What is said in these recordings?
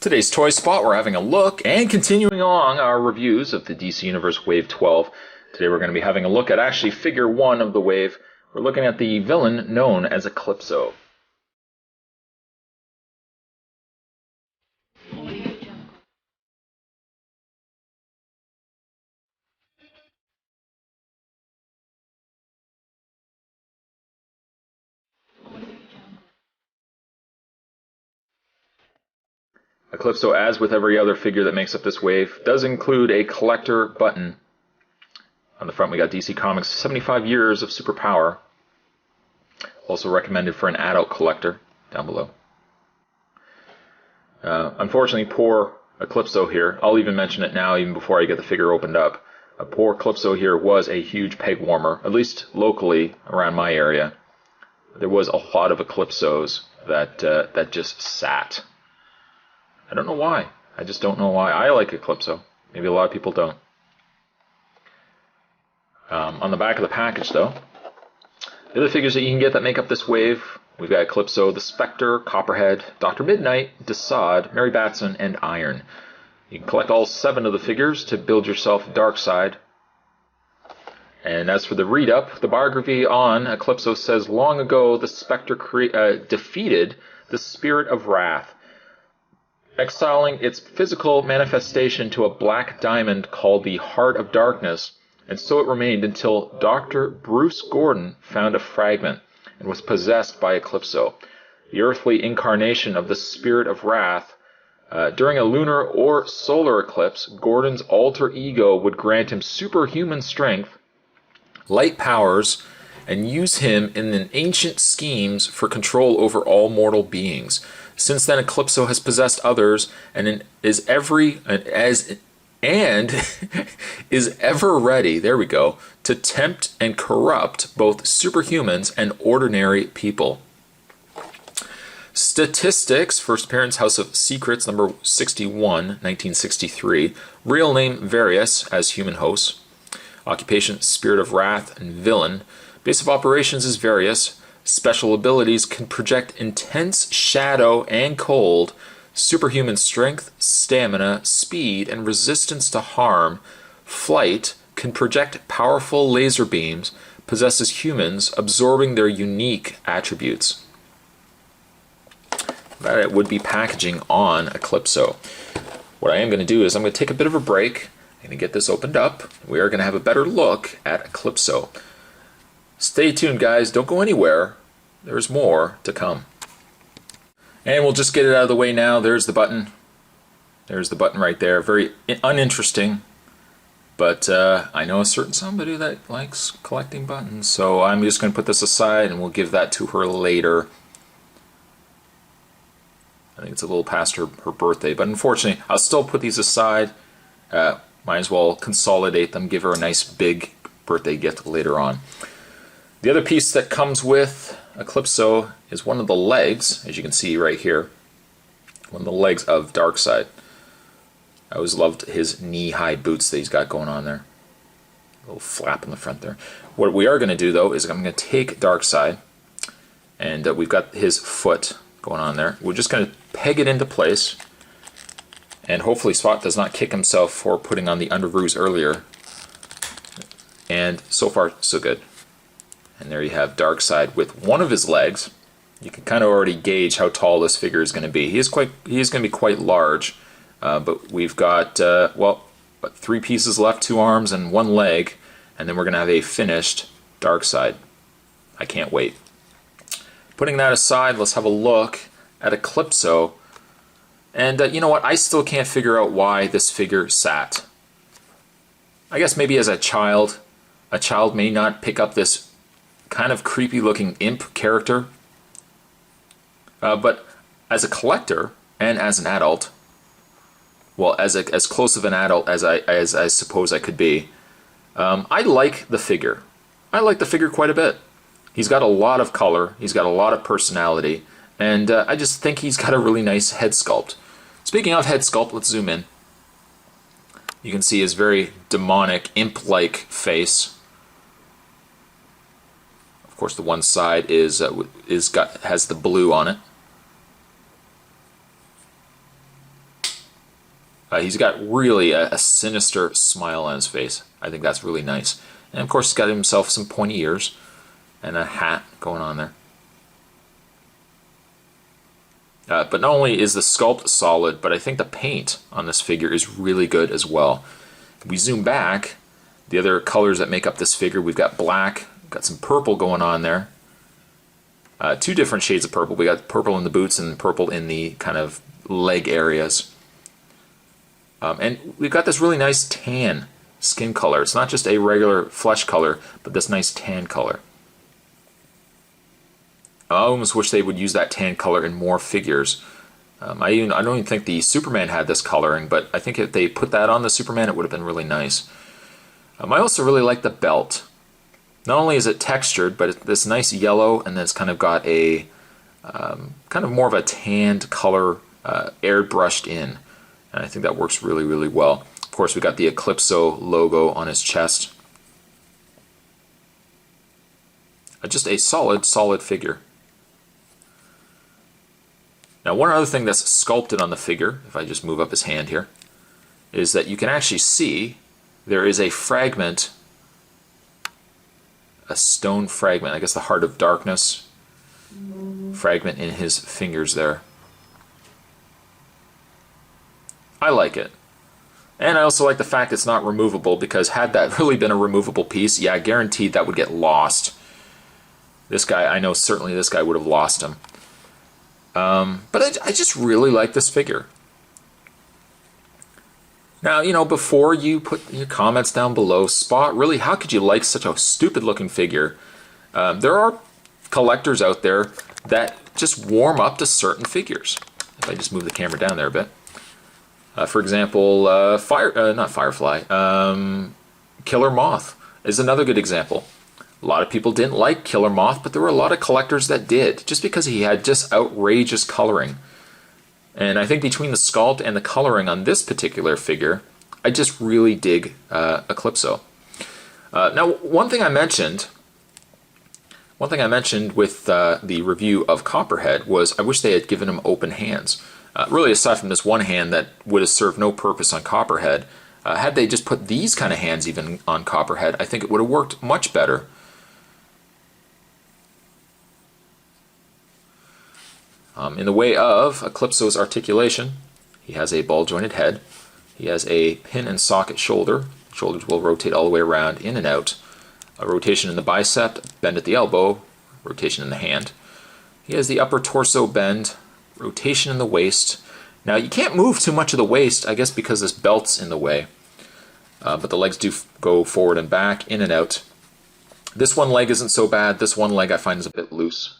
Today's Toy Spot, we're having a look and continuing on our reviews of the DC Universe Wave 12. Today we're going to be having a look at actually figure 1 of the wave. We're looking at the villain known as Eclipso. Eclipso, as with every other figure that makes up this wave, does include a collector button. On the front we got DC Comics 75 years of superpower. Also recommended for an adult collector down below. Unfortunately, poor Eclipso here, I'll even mention it now even before I get the figure opened up. Poor Eclipso here was a huge peg warmer, at least locally around my area. There was a lot of Eclipsos that just sat. I don't know why. I just don't know why. I like Eclipso. Maybe a lot of people don't. On the back of the package, though, the other figures that you can get that make up this wave, we've got Eclipso, the Spectre, Copperhead, Dr. Midnight, Desaad, Mary Batson, and Iron. You can collect all 7 of the figures to build yourself Darkseid. And as for the read-up, the biography on Eclipso says, long ago the Spectre defeated the Spirit of Wrath, exiling its physical manifestation to a black diamond called the Heart of Darkness, and so it remained until Dr. Bruce Gordon found a fragment and was possessed by Eclipso, the earthly incarnation of the Spirit of Wrath. During a lunar or solar eclipse, Gordon's alter ego would grant him superhuman strength, light powers, and use him in an ancient schemes for control over all mortal beings. Since then, Eclipso has possessed others and is ever ready, there we go, to tempt and corrupt both superhumans and ordinary people. Statistics: first appearance, House of Secrets, number 61, 1963. Real name Various as human host. Occupation Spirit of Wrath and Villain. Base of operations is Various. Special abilities: can project intense shadow and cold, superhuman strength, stamina, speed, and resistance to harm. Flight: can project powerful laser beams, possesses humans, absorbing their unique attributes. That would be packaging on Eclipso. What I am going to do is I'm going to take a bit of a break. I'm going to get this opened up. We are going to have a better look at Eclipso. Stay tuned, guys. Don't go anywhere. There's more to come. And we'll just get it out of the way now. There's the button. There's the button right there. Very uninteresting. But I know a certain somebody that likes collecting buttons. So I'm just going to put this aside and we'll give that to her later. I think it's a little past her birthday. But unfortunately, I'll still put these aside. Might as well consolidate them. Give her a nice big birthday gift later on. The other piece that comes with Eclipso is one of the legs, as you can see right here. One of the legs of Darkseid. I always loved his knee-high boots that he's got going on there. A little flap in the front there. What we are going to do, though, is I'm going to take Darkseid, and we've got his foot going on there. We're just going to peg it into place, and hopefully Spot does not kick himself for putting on the underoos earlier. And so far, so good. And there you have Darkseid with one of his legs. You can kind of already gauge how tall this figure is going to be. He is going to be quite large, but we've got, well, 3 pieces left, 2 arms and 1 leg, and then we're going to have a finished Darkseid. I can't wait. Putting that aside, let's have a look at Eclipso. And you know what? I still can't figure out why this figure sat. I guess maybe as a child may not pick up this kind of creepy looking imp character, but as a collector and as an adult, well, as close of an adult as I suppose I could be, I like the figure. I like the figure quite a bit. He's got a lot of color, he's got a lot of personality, and I just think he's got a really nice head sculpt. Speaking of head sculpt, let's zoom in. You can see his very demonic, imp-like face. Of course, the one side has the blue on it. He's got really a sinister smile on his face. I think that's really nice. And of course, he's got himself some pointy ears and a hat going on there. But not only is the sculpt solid, but I think the paint on this figure is really good as well. If we zoom back, the other colors that make up this figure, we've got black, got some purple going on there. Two different shades of purple. We got purple in the boots and purple in the kind of leg areas. And we've got this really nice tan skin color. It's not just a regular flesh color, but this nice tan color. I almost wish they would use that tan color in more figures. I don't even think the Superman had this coloring, but I think if they put that on the Superman, it would have been really nice. I also really like the belt. Not only is it textured, but it's this nice yellow, and then it's kind of got a kind of more of a tanned color airbrushed in. And I think that works really, really well. Of course, we got the Eclipso logo on his chest. Just a solid figure. Now, one other thing that's sculpted on the figure, if I just move up his hand here, is that you can actually see there is a fragment, a stone fragment, I guess the Heart of Darkness fragment in his fingers there. I like it. And I also like the fact it's not removable, because had that really been a removable piece, yeah, guaranteed that would get lost. This guy, I know certainly this guy would have lost him. But I just really like this figure. Now, you know, before you put your comments down below, Spot, really, how could you like such a stupid looking figure? There are collectors out there that just warm up to certain figures. If I just move the camera down there a bit. For example, not Firefly, Killer Moth is another good example. A lot of people didn't like Killer Moth, but there were a lot of collectors that did, just because he had just outrageous coloring. And I think between the sculpt and the coloring on this particular figure, I just really dig Eclipso. Now, one thing I mentioned with the review of Copperhead was I wish they had given him open hands. Really, aside from this one hand that would have served no purpose on Copperhead, had they just put these kind of hands even on Copperhead, I think it would have worked much better. In the way of Eclipso's articulation, he has a ball-jointed head. He has a pin and socket shoulder. Shoulders will rotate all the way around, in and out. A rotation in the bicep, bend at the elbow, rotation in the hand. He has the upper torso bend, rotation in the waist. Now, you can't move too much of the waist, I guess because this belt's in the way. But the legs do go forward and back, in and out. This one leg isn't so bad. This one leg I find is a bit loose.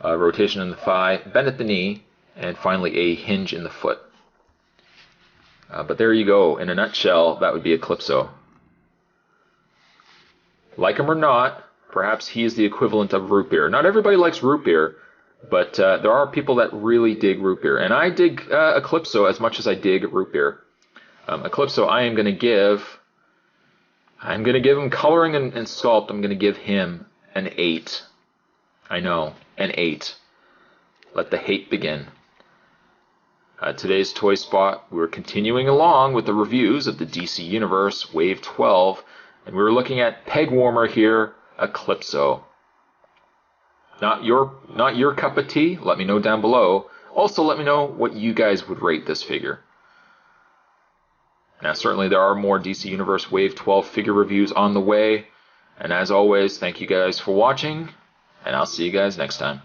Rotation in the thigh, bend at the knee, and finally a hinge in the foot. But there you go. In a nutshell, that would be Eclipso. Like him or not, perhaps he is the equivalent of root beer. Not everybody likes root beer, but there are people that really dig root beer. And I dig Eclipso as much as I dig root beer. Eclipso, I'm going to give him coloring and sculpt. I'm going to give him an 8. I know, an 8. Let the hate begin. Today's Toy Spot, we're continuing along with the reviews of the DC Universe Wave 12, and we're looking at Peg Warmer here, Eclipso. Not your cup of tea? Let me know down below. Also, let me know what you guys would rate this figure. Now, certainly there are more DC Universe Wave 12 figure reviews on the way, and as always, thank you guys for watching. And I'll see you guys next time.